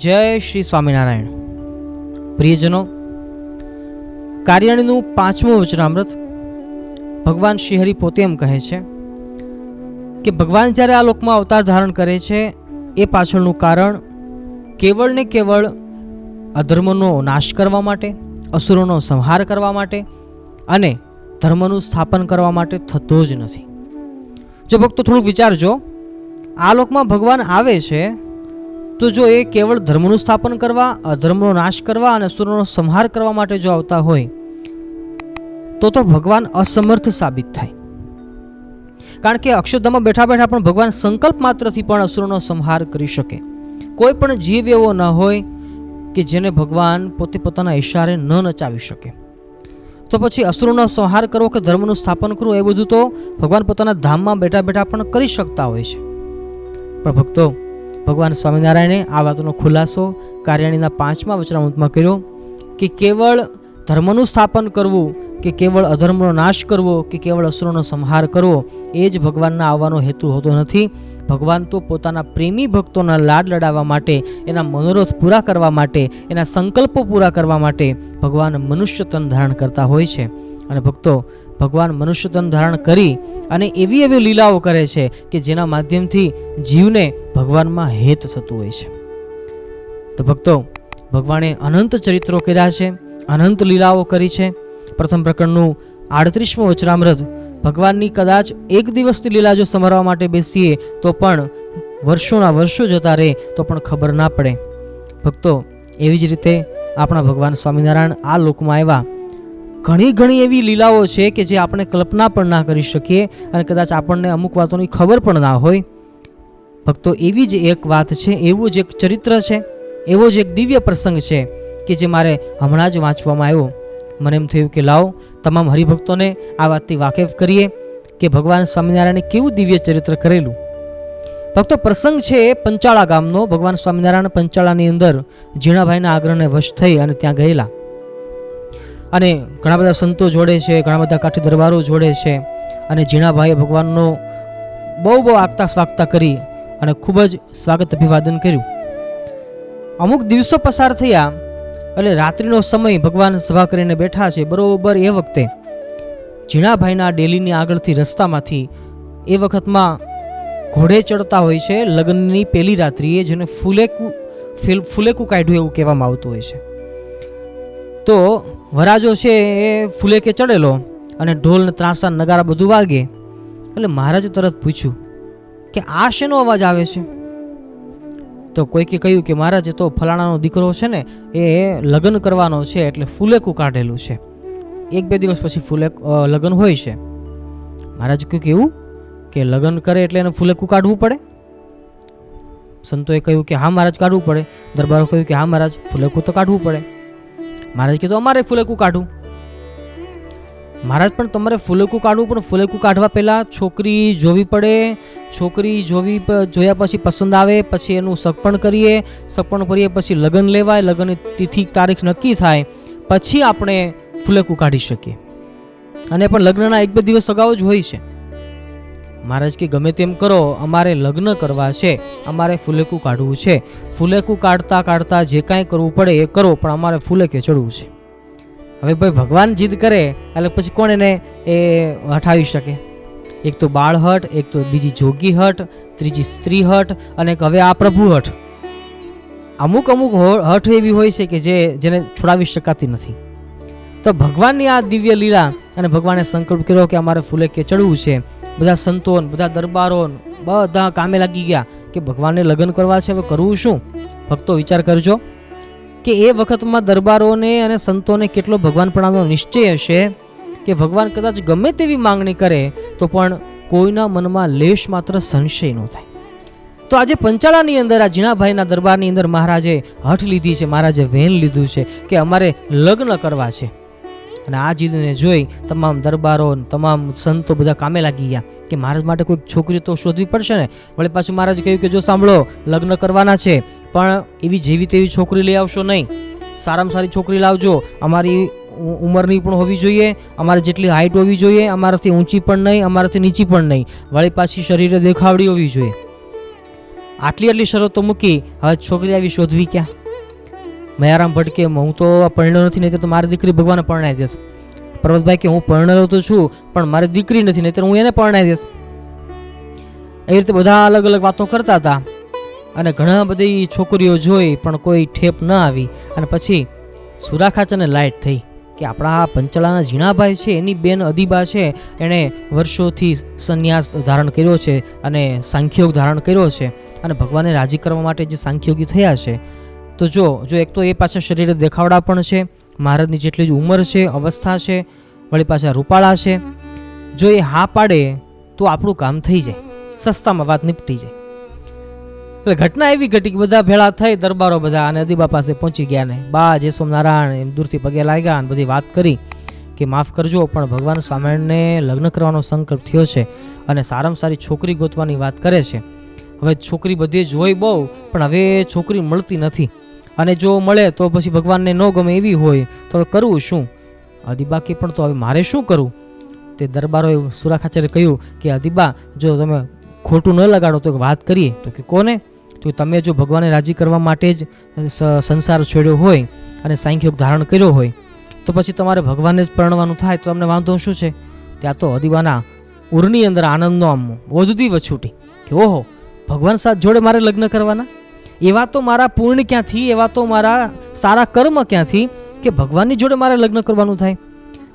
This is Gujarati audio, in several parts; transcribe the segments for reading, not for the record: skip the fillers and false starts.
જય શ્રી સ્વામિનારાયણ. પ્રિયજનો, કાર્યાણીનું 5મું વચનામૃત ભગવાન શ્રી હરિ પોતે એમ કહે છે કે ભગવાન જ્યારે આ લોકમાં અવતાર ધારણ કરે છે એ પાછળનું કારણ કેવળ ને કેવળ અધર્મનો નાશ કરવા માટે, અસુરોનો સંહાર કરવા માટે અને ધર્મનું સ્થાપન કરવા માટે થતો જ નથી. જો ભક્તો થોડુંક વિચારજો, આ લોકમાં ભગવાન આવે છે તો જો એ કેવળ ધર્મનું સ્થાપન કરવા, અધર્મનો નાશ કરવા અને અસુરોનો સંહાર કરવા માટે જો આવતા હોય તો ભગવાન અસમર્થ સાબિત થાય. કારણ કે અક્ષરધામમાં બેઠા બેઠા પણ ભગવાન સંકલ્પ માત્રથી પણ અસુરોનો સંહાર કરી શકે. કોઈ પણ જીવ એવો ન હોય કે જેને ભગવાન પોતે પોતાના ઈશારે ન નચાવી શકે. તો પછી અસુરોનો સંહાર કરવો કે ધર્મનું સ્થાપન કરવું એ બધું તો ભગવાન પોતાના ધામમાં બેઠા બેઠા પણ કરી શકતા હોય છે. પણ ભક્તો, ભગવાન સ્વામિનારાયણે આ વાતનો ખુલાસો કાર્યાણીના 5મા વચનામૃતમાં કર્યો કે કેવળ ધર્મનું સ્થાપન કરવું કે કેવળ અધર્મનો નાશ કરવો કે કેવળ અસુરોનો સંહાર કરવો એ જ ભગવાનના આવવાનો હેતુ હોતો નથી. ભગવાન તો પોતાના પ્રેમી ભક્તોના લાડ લડાવવા માટે, એના મનોરથ પૂરા કરવા માટે, એના સંકલ્પો પૂરા કરવા માટે ભગવાન મનુષ્ય તન ધારણ કરતા હોય છે. અને ભક્તો, ભગવાન મનુષ્ય તન ધારણ કરી અને એવી એવી લીલાઓ કરે છે કે જેના માધ્યમથી જીવને ભગવાનમાં હેત થતું હોય છે. તો ભક્તો, ભગવાને અનંત ચરિત્રો કર્યા છે, અનંત લીલાઓ કરી છે. પ્રથમ પ્રકરણનું 38મું વચનામૃત ભગવાનની કદાચ એક દિવસની લીલા જો સમરવા માટે બેસીએ તો પણ વર્ષોના વર્ષો જતા રહે તો પણ ખબર ના પડે. ભક્તો, એવી જ રીતે આપણા ભગવાન સ્વામિનારાયણ આ લોકમાં આવ્યા. ઘણી એવી લીલાઓ છે કે જે આપણે કલ્પના પણ ના કરી શકીએ અને કદાચ આપણને અમુક વાતોની ખબર પણ ના હોય. ભક્તો, એવી જ એક વાત છે, એવું જ એક ચરિત્ર છે, એવો જ એક દિવ્ય પ્રસંગ છે કે જે મારે હમણાં જ વાંચવામાં આવ્યો. મને એમ થયું કે લાવો તમામ હરિભક્તોને આ વાતથી વાકેફ કરીએ કે ભગવાન સ્વામિનારાયણે કેવું દિવ્ય ચરિત્ર કરેલું. ભક્તો, પ્રસંગ છે પંચાળા ગામનો. ભગવાન સ્વામિનારાયણ પંચાળાની અંદર જીણાભાઈના આગ્રહને વશ થઈ અને ત્યાં ગયેલા અને ઘણા બધા સંતો જોડે છે, ઘણા બધા કાઠી દરબારો જોડે છે અને જીણાભાઈએ ભગવાનનો બહુ આગતા સ્વાગતા કરી અને ખૂબ જ સ્વાગત અભિવાદન કર્યું. અમુક દિવસો પસાર થયા એટલે રાત્રિનો સમય, ભગવાન સભા કરીને બેઠા છે. બરોબર એ વખતે જીણાભાઈના ડેલીની આગળથી રસ્તામાંથી એ વખતમાં ઘોડે ચડતા હોય છે લગ્નની પહેલી રાત્રિએ, જેને ફુલેકું કાઢ્યું એવું કહેવામાં આવતું હોય છે. તો વરાજો છે એ ફુલેકે ચડેલો અને ઢોલ ને ત્રાંસા નગારા બધું વાગે એટલે મહારાજે તરત પૂછ્યું કે આ શેનો અવાજ આવે છે? તો કોઈકે કહ્યું કે મહારાજ, તો ફલાણાનો દીકરો છે ને એ લગ્ન કરવાનો છે એટલે ફુલેકું કાઢેલું છે, 1-2 દિવસ પછી લગ્ન હોય છે. મહારાજ કહ્યું કે એવું કે લગ્ન કરે એટલે એને ફુલેકું કાઢવું પડે? સંતોએ કહ્યું કે હા મહારાજ, કાઢવું પડે. દરબારો કહ્યું કે હા મહારાજ, ફુલેકું તો કાઢવું પડે. મહારાજ કીધું અમારે ફુલેકું કાઢવું. મહારાજ, પણ તમારે ફુલેકું કાઢવું, પણ ફુલેકું કાઢવા પહેલાં છોકરી જોવી પડે. છોકરી જોયા પછી પસંદ આવે, પછી એનું સગપણ કરીએ, સગપણ કરીએ પછી લગ્ન લેવાય, લગ્નની તિથિ તારીખ નક્કી થાય, પછી આપણે ફુલેકું કાઢી શકીએ. અને પણ લગ્નના 1-2 દિવસ અગાઉ જ હોય છે. મહારાજ કે ગમે તેમ કરો, અમારે લગ્ન કરવા છે, અમારે ફુલેકું કાઢવું છે. ફુલેકું કાઢતા જે કાંઈ કરવું પડે એ કરો, પણ અમારે ફુલેકે ચડવું છે. હવે ભાઈ, ભગવાન જીદ કરે એટલે પછી કોણ એને એ હટાવી શકે? એક તો બાળ હટ, એક તો બીજી જોગી હટ, ત્રીજી સ્ત્રી હટ અને હવે આ પ્રભુ હટ. અમુક હઠ એવી હોય છે કે જેને છોડાવી શકાતી નથી. તો ભગવાનની આ દિવ્ય લીલા અને ભગવાને સંકલ્પ કર્યો કે અમારે ફુલેકે ચડવું છે. બધા સંતો, બધા દરબારો બધા કામે લાગી ગયા કે ભગવાનને લગ્ન કરવા છે, હવે કરવું શું? ભક્તો, વિચાર કરજો કે એ વખતમાં દરબારોને અને સંતોને કેટલો ભગવાન પ્રણામનો નિશ્ચય હશે કે ભગવાન કદાચ ગમે તેવી માંગણી કરે તો પણ કોઈના મનમાં લેશ માત્ર સંશય ન થાય. તો આજે પંચાળાની અંદર આ જીણાભાઈના દરબારની અંદર મહારાજે હઠ લીધી છે, મહારાજે વેન લીધું છે કે અમારે લગ્ન કરવા છે. અને આ જીદને જોઈ તમામ દરબારો, તમામ સંતો બધા કામે લાગી ગયા કે મહારાજ માટે કોઈક છોકરી તો શોધવી પડશે ને. વળી પાછું મહારાજે કહ્યું કે જો સાંભળો, લગ્ન કરવાના છે પણ એવી જેવી તેવી છોકરી લઈ આવશો નહીં, સારામાં સારી છોકરી લાવજો. અમારી ઉંમરની પણ હોવી જોઈએ, અમારે જેટલી હાઈટ હોવી જોઈએ, અમારાથી ઊંચી પણ નહીં, અમારાથી નીચી પણ નહીં, વળી પાછી શરીરે દેખાવડી હોવી જોઈએ. આટલી શરતો મૂકી, હવે છોકરી આવી શોધવી ક્યાં? મયારામ ભટ્ટ કે હું તો પરણ્યો નથી, નહીં તો મારી દીકરી ભગવાને પરણાવી દેશ. પર્વતભાઈ કે હું પરણેલો તો છું, પણ મારી દીકરી નથી, નહીં તો હું એને પરણાવી દેશ. એવી રીતે બધા અલગ અલગ વાતો કરતા હતા અને ઘણા બધી છોકરીઓ જોઈ પણ કોઈ ઠેપ ન આવી. અને પછી સુરાખાચરને લાઈટ થઈ કે આપણા પંચલાના ઝીણાભાઈ છે એની બેન અદીબા છે, એણે વર્ષોથી સંન્યાસ ધારણ કર્યો છે અને સાંખ્યોગ ધારણ કર્યો છે અને ભગવાનને રાજી કરવા માટે જે સાંખ્યોગી થયા છે. તો જો એક તો એ પાછા શરીરે દેખાવડા પણ છે, મહારાજની જેટલી જ ઉંમર છે, અવસ્થા છે, વળી પાછા રૂપાળા છે. જો એ હા પાડે તો આપણું કામ થઈ જાય, સસ્તામાં વાત નિપટી જાય. એટલે ઘટના એવી ઘટી કે બધા ભેળા થઈ, દરબારો બધા, અને અદીબા પાસે પહોંચી ગયા ને બા જય સોમનારાયણ એમ દૂરથી પગે લાગ્યા અને બધી વાત કરી કે માફ કરજો, પણ ભગવાન સ્વામિનારાયણને લગ્ન કરવાનો સંકલ્પ થયો છે અને સારામાં સારી છોકરી ગોતવાની વાત કરે છે. હવે છોકરી બધી જોઈ બહુ, પણ હવે છોકરી મળતી નથી, અને જો મળે તો પછી ભગવાનને ન ગમે એવી હોય તો હવે કરવું શું? અદીબા કે પણ તો હવે મારે શું કરવું? તે દરબારોએ સુરાખાચરે કહ્યું કે અદીબા જો તમે ખોટું ન લગાડો તો વાત કરીએ. તો કે કોને? તો તમે જો ભગવાનને રાજી કરવા માટે જ સંસાર છોડ્યો હોય અને સાંખ્યોગ ધારણ કર્યો હોય તો પછી તમારે ભગવાનને જ પરણવાનું થાય તો તમને વાંધો શું છે? ત્યાં તો અદીબાના ઉરની અંદર આનંદનો આમ ઓજદી વછૂટી કે ઓહો, ભગવાન સાથ જોડે મારે લગ્ન કરવાના? એવા તો મારા પુણ્ય ક્યાંથી, એવા તો મારા સારા કર્મ ક્યાંથી કે ભગવાનની જોડે મારે લગ્ન કરવાનું થાય?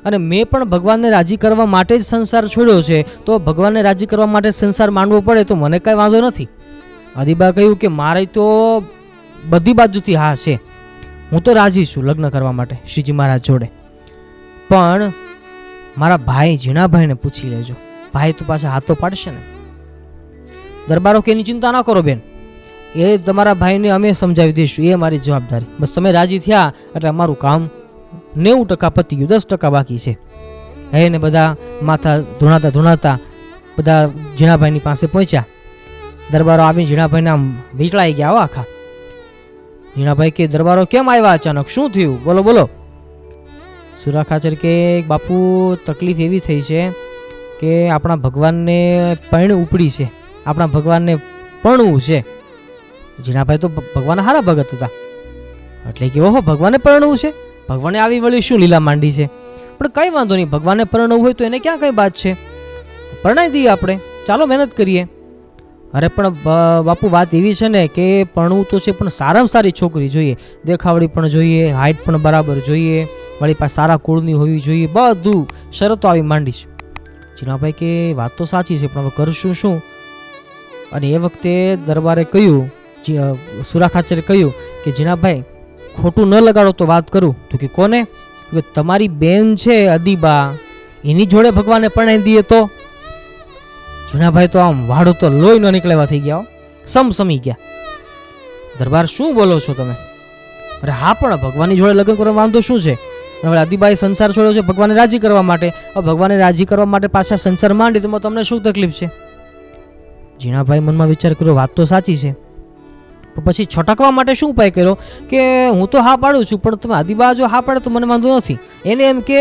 અને મેં પણ ભગવાનને રાજી કરવા માટે જ સંસાર છોડ્યો છે, તો ભગવાનને રાજી કરવા માટે સંસાર માંડવો પડે તો મને કાંઈ વાંધો નથી. અદીબા કહ્યું કે મારે તો બધી બાજુથી હા છે, હું તો રાજી છું લગ્ન કરવા માટે શ્રીજી મહારાજ જોડે, પણ મારા ભાઈ ઝીણાભાઈને પૂછી લેજો, ભાઈ તો પાછા હાથો પાડશે ને. દરબારો કે એની ચિંતા ના કરો બેન, એ તમારા ભાઈને અમે સમજાવી દઈશું, એ મારી જવાબદારી, બસ તમે રાજી થયા એટલે અમારું કામ 90% પતી ગયું, 10% બાકી છે. એને બધા માથા ધૂણાતા બધા ઝીણાભાઈની પાસે પહોંચ્યા. દરબારો આવીને ઝીણાભાઈને આમ વીંટળાઈ ગયા આખા. ઝીણાભાઈ કે દરબારો કેમ આવ્યા અચાનક, શું થયું, બોલો બોલો. સુરાખાચર કે બાપુ તકલીફ એવી થઈ છે કે આપણા ભગવાનને પૈણ ઉપડી છે, આપણા ભગવાનને પરણવું છે. ઝીણાભાઈ તો ભગવાન હારા ભગત હતા, એટલે કે ઓહો ભગવાને પરણવું છે, ભગવાને આવી વળી શું લીલા માંડી છે? પણ કંઈ વાંધો નહીં, ભગવાનને પરણવું હોય તો એને ક્યાં કંઈ બાત છે, પરણાવી દઈએ આપણે, ચાલો મહેનત કરીએ. અરે પણ બાપુ વાત એવી છે ને કે પરણવું તો છે, પણ સારામાં સારી છોકરી જોઈએ, દેખાવડી પણ જોઈએ, હાઇટ પણ બરાબર જોઈએ, વળી પાસે સારા કુળની હોવી જોઈએ, બધું શરતો આવી માંડી છે. ઝીણાભાઈ કે વાત તો સાચી છે, પણ હવે કરશું શું? અને એ વખતે દરબારે કહ્યું, સુરાખાચરે કહ્યું કે ઝીણાભાઈ ખોટું ન લગાડો તો વાત કરું. તો કે કોને? કે તમારી બેન છે અદીબા, એની જોડે ભગવાનને પરણાવી દઈએ તો? ઝીણાભાઈ તો આમ વાળું તો લોહી ન નીકળેવા થઈ ગયા, સમસમી ગયા. દરબાર શું બોલો છો તમે? અરે હા, પણ ભગવાનની જોડે લગ્ન કરવા વાંધો શું છે? હવે અદીબાએ સંસાર છોડ્યો છે ભગવાનને રાજી કરવા માટે, હવે ભગવાનને રાજી કરવા માટે પાછા સંસાર માંડી તો તમને શું તકલીફ છે? ઝીણાભાઈ મનમાં વિચાર કર્યો, વાત તો સાચી છે, પછી છટકવા માટે શું ઉપાય કર્યો કે હું તો હા પાડું છું, પણ તમે અદીબા જો હા પાડે તો મને વાંધો નથી. એને એમ કે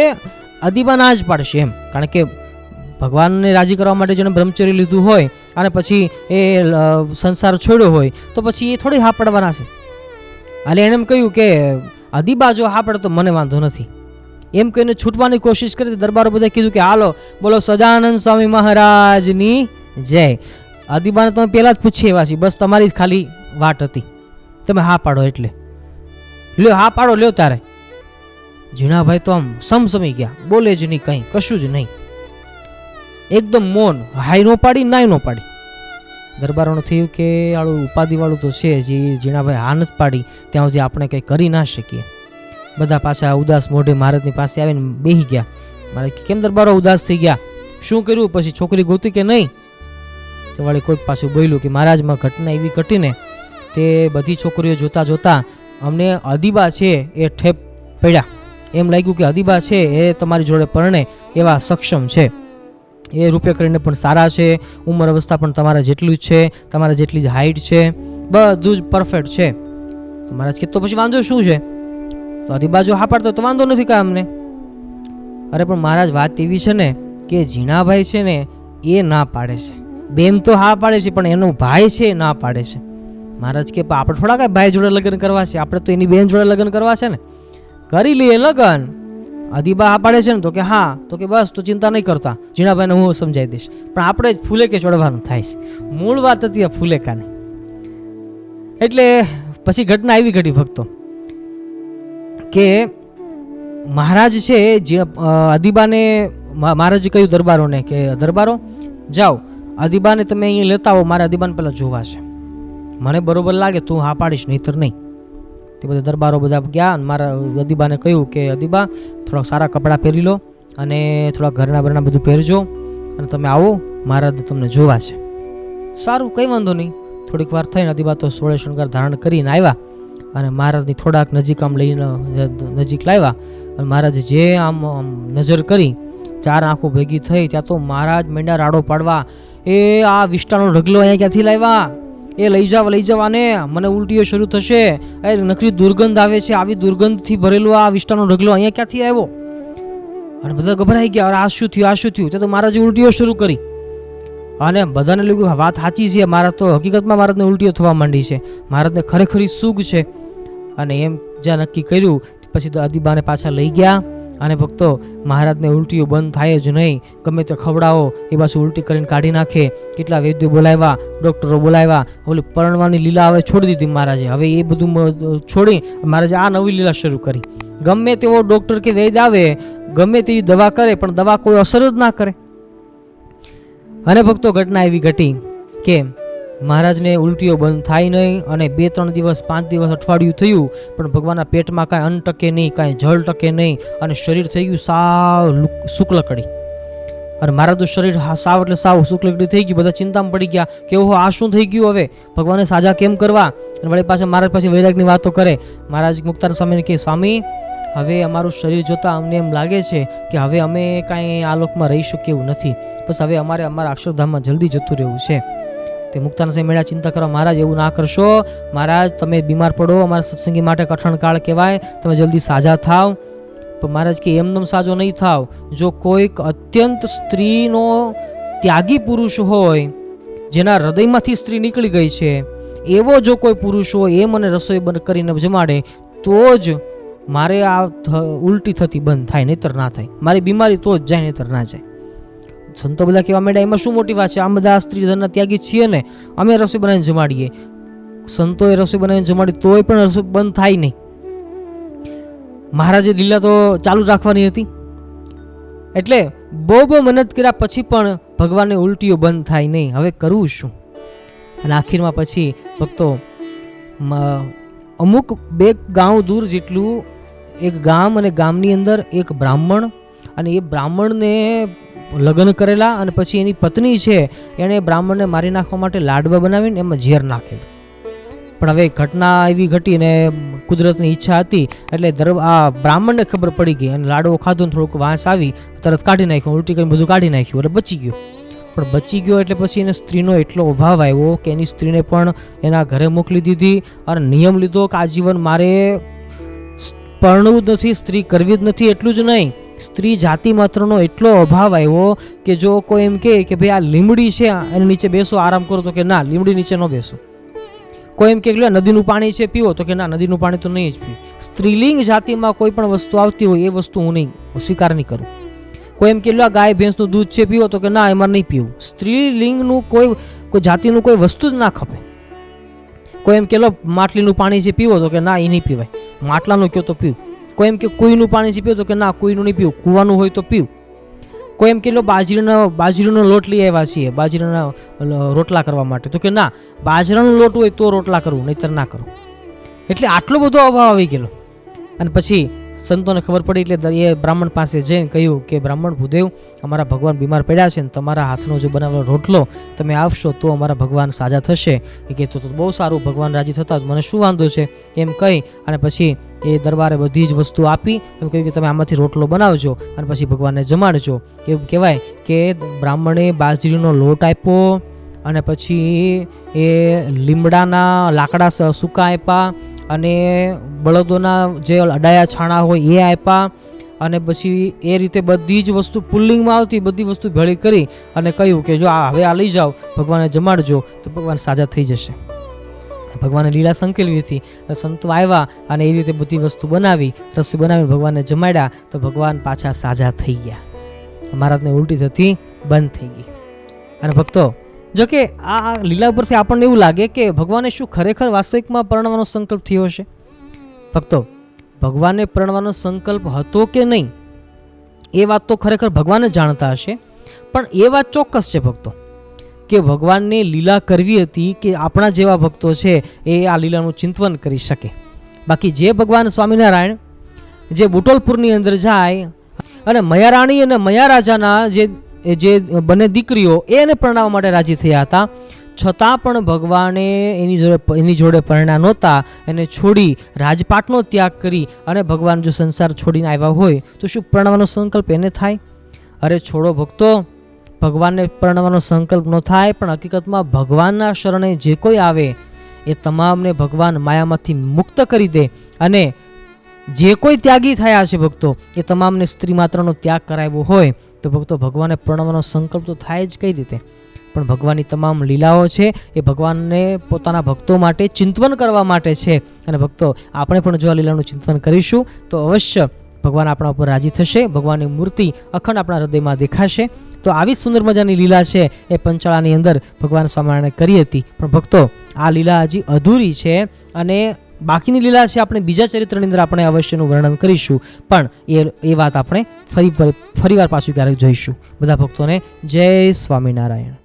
અદીબા ના જ પાડશે એમ, કારણ કે ભગવાનને રાજી કરવા માટે જેને બ્રહ્મચર્ય લીધું હોય અને પછી એ સંસાર છોડ્યો હોય તો પછી એ થોડી હા પાડવાના છે. અને એને એમ કહ્યું કે અદીબા જો હા પડે તો મને વાંધો નથી, એમ કહીને છૂટવાની કોશિશ કરી. દરબારો બધા કીધું કે હાલો બોલો સજાનંદ સ્વામી મહારાજની જય. અદીબાને તમે પહેલાં જ પૂછી એવા છીએ, બસ તમારી જ ખાલી વાટ હતી, તમે હા પાડો એટલે લ્યો, હા પાડો લ્યો તારે. ઝીણાભાઈ તો આમ સમસમી ગયા, બોલે જ નહીં, કંઈ કશું જ નહીં, એકદમ મૌન, હાઈ નો પાડી નાય નો પાડી. દરબારોનું થયું કે આળું ઉપાધિવાળું તો છે, જે ઝીણાભાઈ હા નથી પાડી ત્યાં સુધી આપણે કંઈ કરી ના શકીએ. બધા પાછા ઉદાસ મોઢે મહારાજની પાસે આવીને બેસી ગયા. મારે કેમ દરબારો ઉદાસ થઈ ગયા, શું કર્યું, પછી છોકરી ગોતી કે નહીં? તો વળી કોઈક પાછું બોલ્યું કે મહારાજમાં ઘટના એવી ઘટીને તે બધી છોકરીઓ જોતા જોતા અમને અદીબા છે એ ઠેપ પડ્યા, એમ લાગ્યું કે અદીબા છે એ તમારી જોડે પરણે એવા સક્ષમ છે, એ રૂપિયા કરીને પણ સારા છે, ઉંમર અવસ્થા પણ તમારા જેટલું જ છે, તમારા જેટલી જ હાઇટ છે, બધું જ પરફેક્ટ છે. તો મહારાજ કે તો પછી વાંધો શું છે? તો અદીબા જો હા પાડતો તો વાંધો નથી કાંઈ અમને. અરે પણ મહારાજ વાત એવી છે ને કે ઝીણાભાઈ છે ને એ ના પાડે છે, બેન તો હા પાડે છે પણ એનો ભાઈ છે એ ના પાડે છે. મહારાજ કે આપણે થોડા કાંઈ ભાઈ જોડે લગ્ન કરવા છે, આપણે તો એની બેન જોડે લગ્ન કરવા છે ને, કરી લઈએ લગ્ન. અદીબા હા પાડે છે ને, તો કે હા, તો કે બસ તો ચિંતા નહીં કરતા, ઝીણાભાઈને હું સમજાવી દઈશ. પણ આપણે જ ફૂલે કે ચડવાનું થાય છે. મૂળ વાત હતી આ ફૂલેકાની. એટલે પછી ઘટના આવી ઘટી ભક્તો કે મહારાજ છે જે અદીબાને મહારાજે કહ્યું દરબારોને કે દરબારો જાઓ, અદીબાને તમે અહીંયા લેતા આવો, મારે અદીબાને પહેલાં જોવા છે, મને બરોબર લાગે તું હા પાડીશ, નહીંતર નહીં. તે બધા દરબારો બધા ગયા અને મારા અદીબાને કહ્યું કે અદીબા થોડાક સારા કપડાં પહેરી લો અને થોડા ઘરના બરના બધું પહેરજો અને તમે આવો, મહારાજને તમને જોવા છે. સારું, કંઈ વાંધો નહીં. થોડીક વાર થઈને અદીબા તો સોળે શણગાર ધારણ કરીને આવ્યા અને મહારાજની થોડાક નજીક આમ લઈને નજીક લાવ્યા અને મહારાજે જે આમ નજર કરી, 4 આંખો ભેગી થઈ ત્યાં તો મહારાજ માંડ્યા રાડો પાડવા. એ આ વિષ્ટાનો ઢગલો અહીંયા ક્યાંથી લાવ્યા? એ લઈ જાવ ને, મને ઉલટીઓ શરૂ થશે, એ નકરી દુર્ગંધ આવે છે, આવી દુર્ગંધથી ભરેલો આ વિષ્ટાનો ઢગલો અહીંયા ક્યાંથી આવ્યો? અને બધા ગભરાઈ ગયા, આ શું થયું? ત્યાં તો મહારાજે ઉલટીઓ શરૂ કરી. અને બધાને લાગ્યું વાત સાચી છે, મહારાજ તો હકીકતમાં મહારાજને ઉલટીઓ થવા માંડી છે, મહારાજને ખરેખરી સુગ છે. અને એમ જ્યાં નક્કી કર્યું પછી તો અદીબાને પાછા લઈ ગયા અને ભક્તો મહારાજને ઉલટીઓ બંધ થાય જ નહીં, ગમે તે ખવડાવો એ પાછું ઉલટી કરીને કાઢી નાખે. કેટલા વૈદ્યો બોલાવ્યા, ડૉક્ટરો બોલાવ્યા, ઓલી પરણવાની લીલા હવે છોડી દીધી મહારાજે. હવે એ બધું છોડી મહારાજે આ નવી લીલા શરૂ કરી. ગમે તેવો ડૉક્ટર કે વૈદ્ય આવે, ગમે તેવી દવા કરે, પણ દવા કોઈ અસર જ ના કરે. અને ભક્તો ઘટના એવી ઘટી કે મહારાજને ઉલટીઓ બંધ થાય નહીં અને 2-3 દિવસ 5 દિવસ અઠવાડિયું થયું પણ ભગવાનના પેટમાં કાંઈ અન્ન ટકે નહીં, કાંઈ જળ ટકે નહીં અને શરીર થઈ ગયું સાવ શુક્લકડી. અને મહારાજનું શરીર સાવ એટલે સાવ શુક્લકડી થઈ ગયું. બધા ચિંતામાં પડી ગયા કે ઓહો આ શું થઈ ગયું, હવે ભગવાનને સાજા કેમ કરવા? અને વળી પાછા મહારાજ પાછી વૈરાગની વાતો કરે. મહારાજ મુક્તાનંદ સ્વામીને કહે સ્વામી હવે અમારું શરીર જોતાં અમને એમ લાગે છે કે હવે અમે કાંઈ આ લોકમાં રહી શકીએ એવું નથી, બસ હવે અમારે અમારા અક્ષરધામમાં જલ્દી જતું રહેવું છે. તે મુક્તાનંદ સ્વામી મેળા ચિંતા કરવા, મહારાજ એવું ના કરશો, મહારાજ તમે બીમાર પડો, અમારા સત્સંગી માટે કઠણ કાળ કહેવાય, તમે જલ્દી સાજા થાવ. પણ મહારાજ કે એમનેમ સાજો નહીં થાવ. જો કોઈક અત્યંત સ્ત્રીનો ત્યાગી પુરુષ હોય, જેના હૃદયમાંથી સ્ત્રી નીકળી ગઈ છે, એવો જો કોઈ પુરુષ હોય એ મને રસોઈ બંધ કરીને જમાડે તો જ મારે આ ઉલટી થતી બંધ થાય, નહીતર ના થાય. મારી બીમારી તો જ જાય, નહીતર ના જાય. સંતો બધા કહેવા માંડ્યા એમાં શું મોટી વાત છે, આમ બધા સ્ત્રી ધનના ત્યાગી છીએ ને, અમે રસોઈ બનાવીને જમાડીએ. સંતોએ રસોઈ બનાવીને જમાડી તોય પણ રસોઈ બંધ થાય નહીં. મહારાજે લીલા તો ચાલુ રાખવાની હતી. એટલે બહુ મહેનત કર્યા પછી પણ ભગવાનને ઉલટીઓ બંધ થાય નહીં. હવે કરવું શું? અને આખીરમાં પછી ભક્તો અમુક 2 ગાંવ દૂર જેટલું એક ગામ, અને ગામની અંદર એક બ્રાહ્મણ, અને એ બ્રાહ્મણને લગ્ન કરેલા અને પછી એની પત્ની છે એણે બ્રાહ્મણને મારી નાખવા માટે લાડવા બનાવીને એમાં ઝેર નાખેલું. પણ હવે ઘટના એવી ઘટી ને કુદરતની ઈચ્છા હતી એટલે આ બ્રાહ્મણને ખબર પડી ગઈ અને લાડવો ખાધો ને થોડુંક વાંસ આવી, તરત કાઢી નાખ્યું, ઉલટી કરીને બધું કાઢી નાખ્યું એટલે બચી ગયો. પણ બચી ગયો એટલે પછી એને સ્ત્રીનો એટલો અભાવ આવ્યો કે એની સ્ત્રીને પણ એના ઘરે મોકલી દીધી અને નિયમ લીધો કે આજીવન મારે પરણવું જ નથી, સ્ત્રી કરવી જ નથી. એટલું જ નહીં, સ્ત્રી જાતિ માત્રનો એટલો અભાવ આવ્યો કે જો કોઈ એમ કહે કે ભાઈ આ લીમડી છે એની નીચે બેસો આરામ કરો, તો કે ના લીમડી નીચે ન બેસો. કોઈ એમ કે નદીનું પાણી છે પીવો, તો કે ના નદીનું પાણી તો નહીં જ પીવું. સ્ત્રીલિંગ જાતિમાં કોઈ પણ વસ્તુ આવતી હોય એ વસ્તુ હું નહીં સ્વીકાર નહીં કરું. કોઈ એમ કે ગાય ભેંસનું દૂધ છે પીવો, તો કે ના એમાં નહીં પીવું. સ્ત્રીલિંગનું કોઈ જાતિનું કોઈ વસ્તુ જ ના ખપે. કોઈ એમ કે માટલીનું પાણી છે પીવો, તો કે ના એ નહીં પીવાય, માટલાનું કહો તો પીવું. કોઈ એમ કે કુઈનું પાણી છે પીવો, તો કે ના કુઈનું નહીં પીવું, કૂવાનું હોય તો પીવું. કોઈ એમ કે બાજરીનો લોટ લઈ આવ્યા છીએ બાજરીના રોટલા કરવા માટે, તો કે ના બાજરાનો લોટ હોય તો રોટલા કરવું, નહીતર ના કરવું. એટલે આટલો બધો અભાવ આવી ગયેલો. અને પછી સંતોને ખબર પડી એટલે એ બ્રાહ્મણ પાસે જઈને કહ્યું કે બ્રાહ્મણ ભૂદેવ, અમારા ભગવાન બીમાર પડ્યા છે ને તમારા હાથનો જો બનાવેલો રોટલો તમે આપશો તો અમારા ભગવાન સાજા થશે. એ કહેતો તો બહુ સારું, ભગવાન રાજી થતા મને શું વાંધો છે એમ કહી અને પછી એ દરબારે બધી જ વસ્તુ આપી. એમ કહ્યું કે તમે આમાંથી રોટલો બનાવજો અને પછી ભગવાનને જમાડજો. એવું કહેવાય કે બ્રાહ્મણે બાજરીનો લોટ આપ્યો અને પછી એ લીમડાના લાકડા સૂકા આપ્યા અને બળદોના જે અડાયા છાણા હોય એ આપ્યા અને પછી એ રીતે બધી જ વસ્તુ પુલ્લિંગમાં આવતી બધી વસ્તુ ભેળી કરી અને કહ્યું કે જો હવે આ લઈ જાઓ, ભગવાનને જમાડજો તો ભગવાન સાજા થઈ જશે. ભગવાને લીલા સંકેલવી હતી. તો સંતો આવ્યા અને એ રીતે બધી વસ્તુ બનાવી, રસોઈ બનાવીને ભગવાનને જમાડ્યા તો ભગવાન પાછા સાજા થઈ ગયા. મહારાજને ઉલટી થતી બંધ થઈ ગઈ. અને ભક્તો, જો કે આ લીલા પરથી આપણને એવું લાગે કે ભગવાને શું ખરેખર વાસ્તવિકમાં પરણવાનો સંકલ્પ થયો હશે? ભક્તો, ભગવાને પરણવાનો સંકલ્પ હતો કે નહીં એ વાત તો ખરેખર ભગવાન જ જાણતા હશે. પણ એ વાત ચોક્કસ છે ભક્તો કે ભગવાનને લીલા કરવી હતી કે આપણા જેવા ભક્તો છે એ આ લીલાનું ચિંતન કરી શકે. બાકી જે ભગવાન સ્વામિનારાયણ જે બુટોલપુરની અંદર જાય અને મયારાણી અને મયારાજાના જે બંને દીકરીઓ એને પરણાવવા માટે રાજી થયા હતા, છતાં પણ ભગવાને એની જોડે પરણા નહોતા, એને છોડી રાજપાટનો ત્યાગ કરી અને ભગવાન જો સંસાર છોડીને આવ્યા હોય તો શું પરણવાનો સંકલ્પ એને થાય? અરે છોડો ભક્તો, ભગવાનને પરણવાનો સંકલ્પ ન થાય, પણ હકીકતમાં ભગવાનના શરણે જે કોઈ આવે એ તમામને ભગવાન માયામાંથી મુક્ત કરી દે. અને જે કોઈ ત્યાગી થયા છે ભક્તો, એ તમામને સ્ત્રી માત્રનો ત્યાગ કરાવ્યો હોય તો ભક્તો ભગવાને પરણવાનો સંકલ્પ તો થાય જ કઈ રીતે? પણ ભગવાનની તમામ લીલાઓ છે એ ભગવાનને પોતાના ભક્તો માટે ચિંતન કરવા માટે છે. અને ભક્તો, આપણે પણ જો આ લીલાનું ચિંતન કરીશું તો અવશ્ય ભગવાન આપણા ઉપર રાજી થશે, ભગવાનની મૂર્તિ અખંડ આપણા હૃદયમાં દેખાશે. તો આવી સુંદર મજાની લીલા છે એ પંચાળાની અંદર ભગવાન સ્વામિનારાયણે કરી હતી. પણ ભક્તો, આ લીલા હજી અધૂરી છે અને બાકીની લીલા છે આપણે બીજા ચરિત્રની અંદર આપણે અવશ્યનું વર્ણન કરીશું. પણ એ વાત આપણે ફરીવાર પાછું ક્યારેક જોઈશું. બધા ભક્તોને જય સ્વામિનારાયણ.